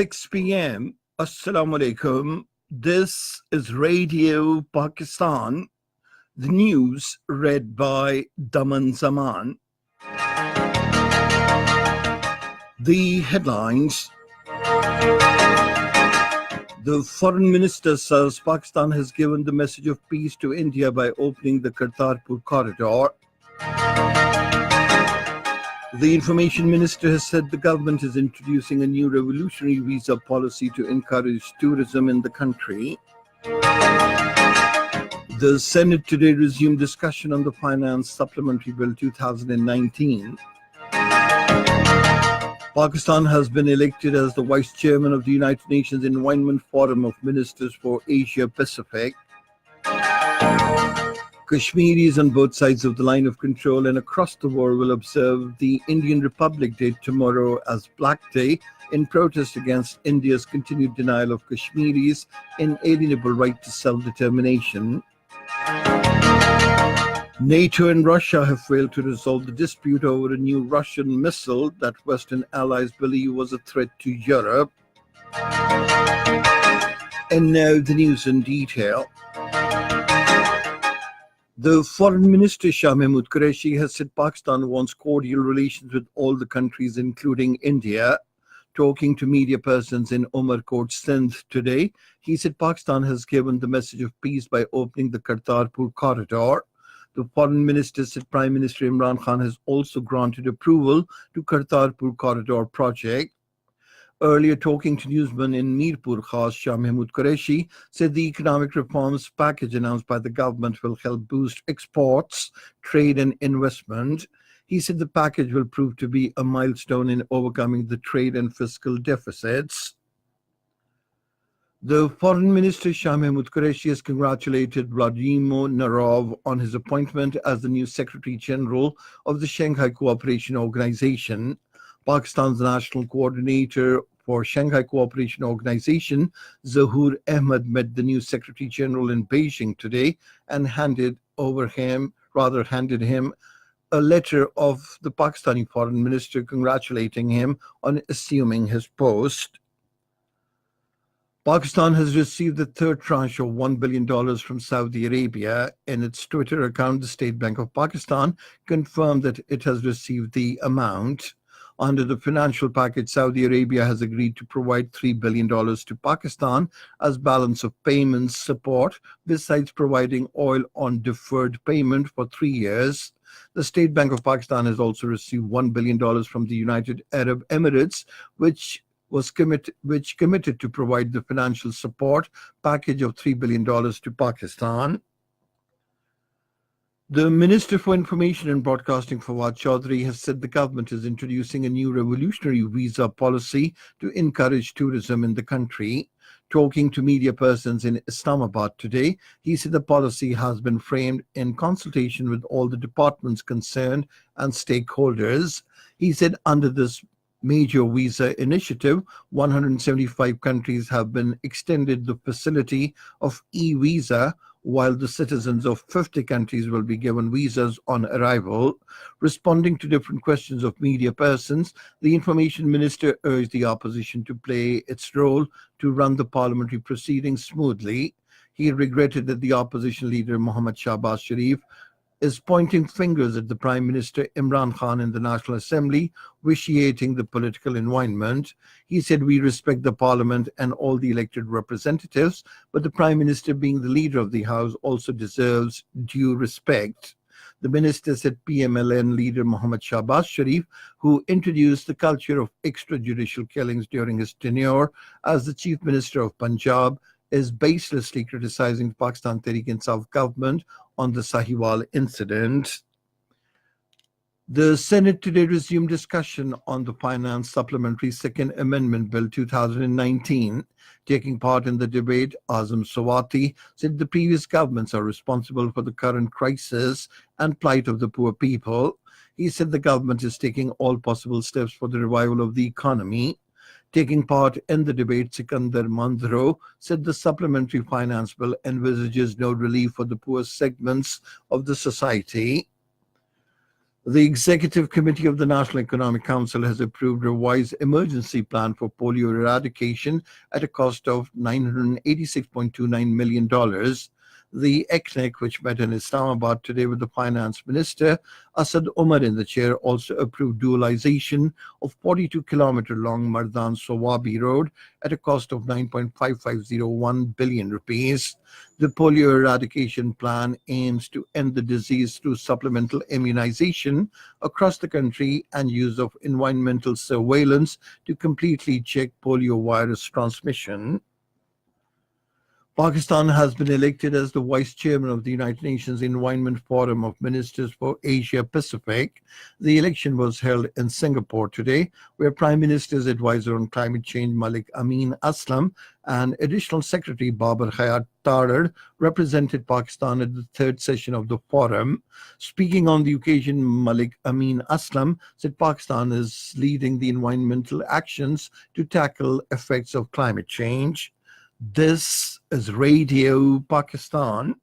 6 p.m. Assalamu alaikum. This is Radio Pakistan. The news read by Daman Zaman. The headlines. The foreign minister says Pakistan has given the message of peace to India by opening the Kartarpur corridor. The information minister has said the government is introducing a new revolutionary visa policy to encourage tourism in the country. The Senate today resumed discussion on the Finance Supplementary Bill 2019. Pakistan has been elected as the Vice Chairman of the United Nations Environment Forum of Ministers for Asia Pacific. Kashmiris on both sides of the line of control and across the world will observe the Indian Republic Day tomorrow as Black Day in protest against India's continued denial of Kashmiris' inalienable right to self-determination. NATO and Russia have failed to resolve the dispute over a new Russian missile that Western allies believe was a threat to Europe. And now the news in detail. The Foreign Minister Shah Mahmood Qureshi has said Pakistan wants cordial relations with all the countries, including India. Talking to media persons in Umarkot, Sindh today, he said Pakistan has given the message of peace by opening the Kartarpur corridor. The Foreign Minister said Prime Minister Imran Khan has also granted approval to Kartarpur corridor project. Earlier, talking to newsmen in Mirpur Khas, Shah Mahmood Qureshi said the economic reforms package announced by the government will help boost exports, trade and investment. He said the package will prove to be a milestone in overcoming the trade and fiscal deficits. The Foreign Minister Shah Mahmood Qureshi has congratulated Vladimir Narov on his appointment as the new Secretary General of the Shanghai Cooperation Organization. Pakistan's National Coordinator for Shanghai Cooperation Organization, Zahoor Ahmed, met the new Secretary General in Beijing today and handed him a letter of the Pakistani Foreign Minister congratulating him on assuming his post. Pakistan has received the third tranche of $1 billion from Saudi Arabia. In its Twitter account, the State Bank of Pakistan confirmed that it has received the amount. Under the financial package, Saudi Arabia has agreed to provide $3 billion to Pakistan as balance of payments support, besides providing oil on deferred payment for 3 years. The State Bank of Pakistan has also received $1 billion from the United Arab Emirates, which committed to provide the financial support package of $3 billion to Pakistan. The Minister for Information and Broadcasting, Fawad Chaudhry, has said the government is introducing a new revolutionary visa policy to encourage tourism in the country. Talking to media persons in Islamabad today, he said the policy has been framed in consultation with all the departments concerned and stakeholders. He said under this major visa initiative, 175 countries have been extended the facility of e-visa, while the citizens of 50 countries will be given visas on arrival. Responding to different questions of media persons, the Information Minister urged the opposition to play its role to run the parliamentary proceedings smoothly. He regretted that the opposition leader Mohammad Shahbaz Sharif is pointing fingers at the Prime Minister Imran Khan in the National Assembly, vitiating the political environment. He said, "We respect the Parliament and all the elected representatives, but the Prime Minister, being the leader of the House, also deserves due respect." The minister said PMLN leader Mohammad Shahbaz Sharif, who introduced the culture of extrajudicial killings during his tenure as the Chief Minister of Punjab, is baselessly criticizing the Pakistan Tehreek-e-Insaf government on the Sahiwal incident. The Senate today resumed discussion on the Finance Supplementary Second Amendment Bill 2019. Taking part in the debate, Azam Sawati said the previous governments are responsible for the current crisis and plight of the poor people. He said the government is taking all possible steps for the revival of the economy. Taking part in the debate, Sikandar Mandro said the supplementary finance bill envisages no relief for the poor segments of the society. The Executive Committee of the National Economic Council has approved a revised emergency plan for polio eradication at a cost of $986.29 million. The ECNEC, which met in Islamabad today with the Finance Minister, Asad Umar in the chair, also approved dualization of 42-kilometer-long Mardan Sawabi Road at a cost of 9.5501 billion rupees. The polio eradication plan aims to end the disease through supplemental immunization across the country and use of environmental surveillance to completely check polio virus transmission. Pakistan has been elected as the vice chairman of the United Nations Environment Forum of Ministers for Asia Pacific. The election was held in Singapore today, where Prime Minister's advisor on climate change Malik Amin Aslam and Additional Secretary Babar Hayat Tarar represented Pakistan at the third session of the forum. Speaking on the occasion, Malik Amin Aslam said Pakistan is leading the environmental actions to tackle effects of climate change. This is Radio Pakistan.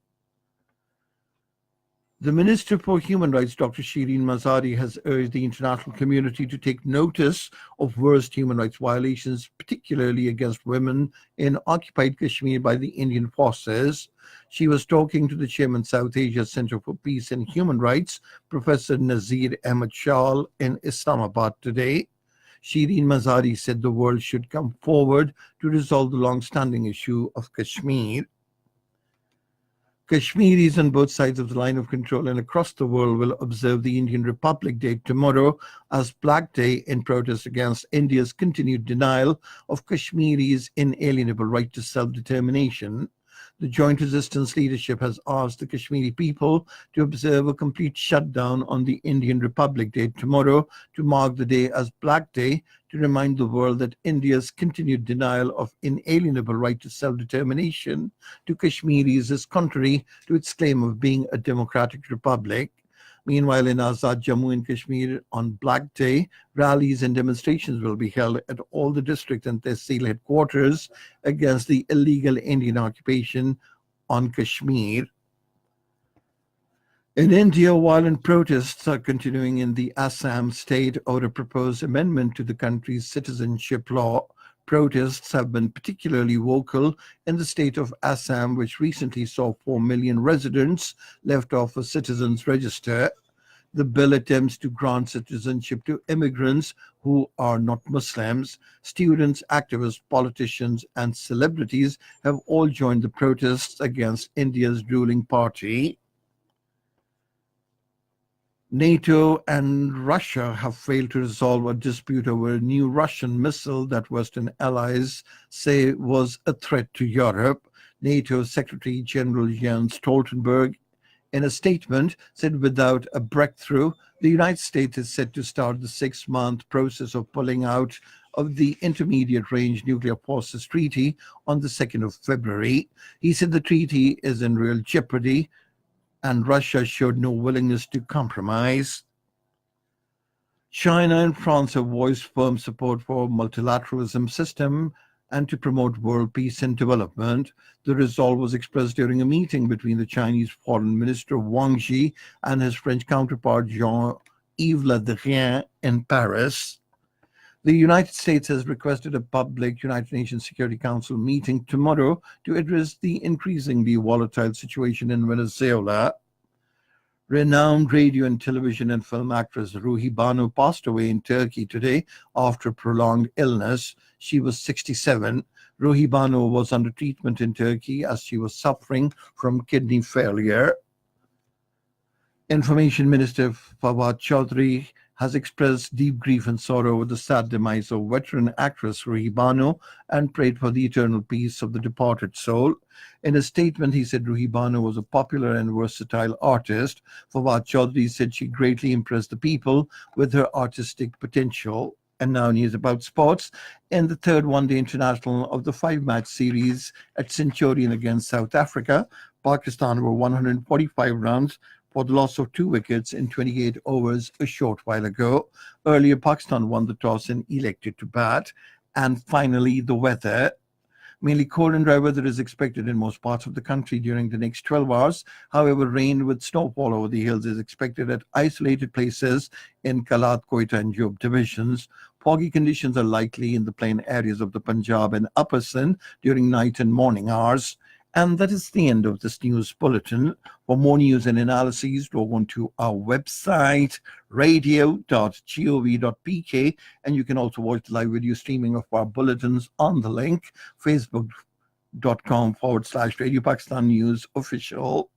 The Minister for Human Rights, Dr. Shireen Mazari, has urged the international community to take notice of worst human rights violations, particularly against women in occupied Kashmir by the Indian forces. She was talking to the chairman South Asia Center for Peace and Human Rights, Professor Nazir Ahmad Shah, in Islamabad today. Shireen Mazari said the world should come forward to resolve the long-standing issue of Kashmir. Kashmiris on both sides of the line of control and across the world will observe the Indian Republic Day tomorrow as Black Day in protest against India's continued denial of Kashmiris' inalienable right to self-determination. The Joint Resistance Leadership has asked the Kashmiri people to observe a complete shutdown on the Indian Republic Day tomorrow to mark the day as Black Day, to remind the world that India's continued denial of inalienable right to self-determination to Kashmiris is contrary to its claim of being a democratic republic. Meanwhile, in Azad Jammu and Kashmir on Black Day, rallies and demonstrations will be held at all the district and tehsil headquarters against the illegal Indian occupation on Kashmir. In India, violent protests are continuing in the Assam state over a proposed amendment to the country's citizenship law. Protests have been particularly vocal in the state of Assam, which recently saw 4 million residents left off a citizens' register. The bill attempts to grant citizenship to immigrants who are not Muslims. Students, activists, politicians, and celebrities have all joined the protests against India's ruling party. NATO and Russia have failed to resolve a dispute over a new Russian missile that Western allies say was a threat to Europe. NATO Secretary General Jens Stoltenberg, in a statement, said without a breakthrough, the United States is set to start the 6-month process of pulling out of the Intermediate Range Nuclear Forces Treaty on the 2nd of February. He said the treaty is in real jeopardy and Russia showed no willingness to compromise. China and France have voiced firm support for multilateralism system and to promote world peace and development. The resolve was expressed during a meeting between the Chinese Foreign Minister Wang Yi and his French counterpart Jean-Yves Le Drian in Paris. The United States has requested a public United Nations Security Council meeting tomorrow to address the increasingly volatile situation in Venezuela. Renowned radio and television and film actress Ruhi Banu passed away in Turkey today after prolonged illness. She was 67. Ruhi Banu was under treatment in Turkey as she was suffering from kidney failure. Information Minister Fawad Chaudhry has expressed deep grief and sorrow over the sad demise of veteran actress Ruhi Banu and prayed for the eternal peace of the departed soul. In a statement, he said Ruhi Banu was a popular and versatile artist. Fawad Chaudhry said she greatly impressed the people with her artistic potential. And now news about sports. In the third one-day international of the 5-match series at Centurion against South Africa, Pakistan were 145 runs for the loss of 2 wickets in 28 overs a short while ago. Earlier, Pakistan won the toss and elected to bat. And finally, the weather. Mainly cold and dry weather is expected in most parts of the country during the next 12 hours. However, rain with snowfall over the hills is expected at isolated places in Kalat, Quetta, and Job divisions. Foggy conditions are likely in the plain areas of the Punjab and Upper Sindh during night and morning hours. And that is the end of this news bulletin. For more news and analyses, log on to our website, radio.gov.pk, and you can also watch the live video streaming of our bulletins on the link, facebook.com/Radio Pakistan News Official.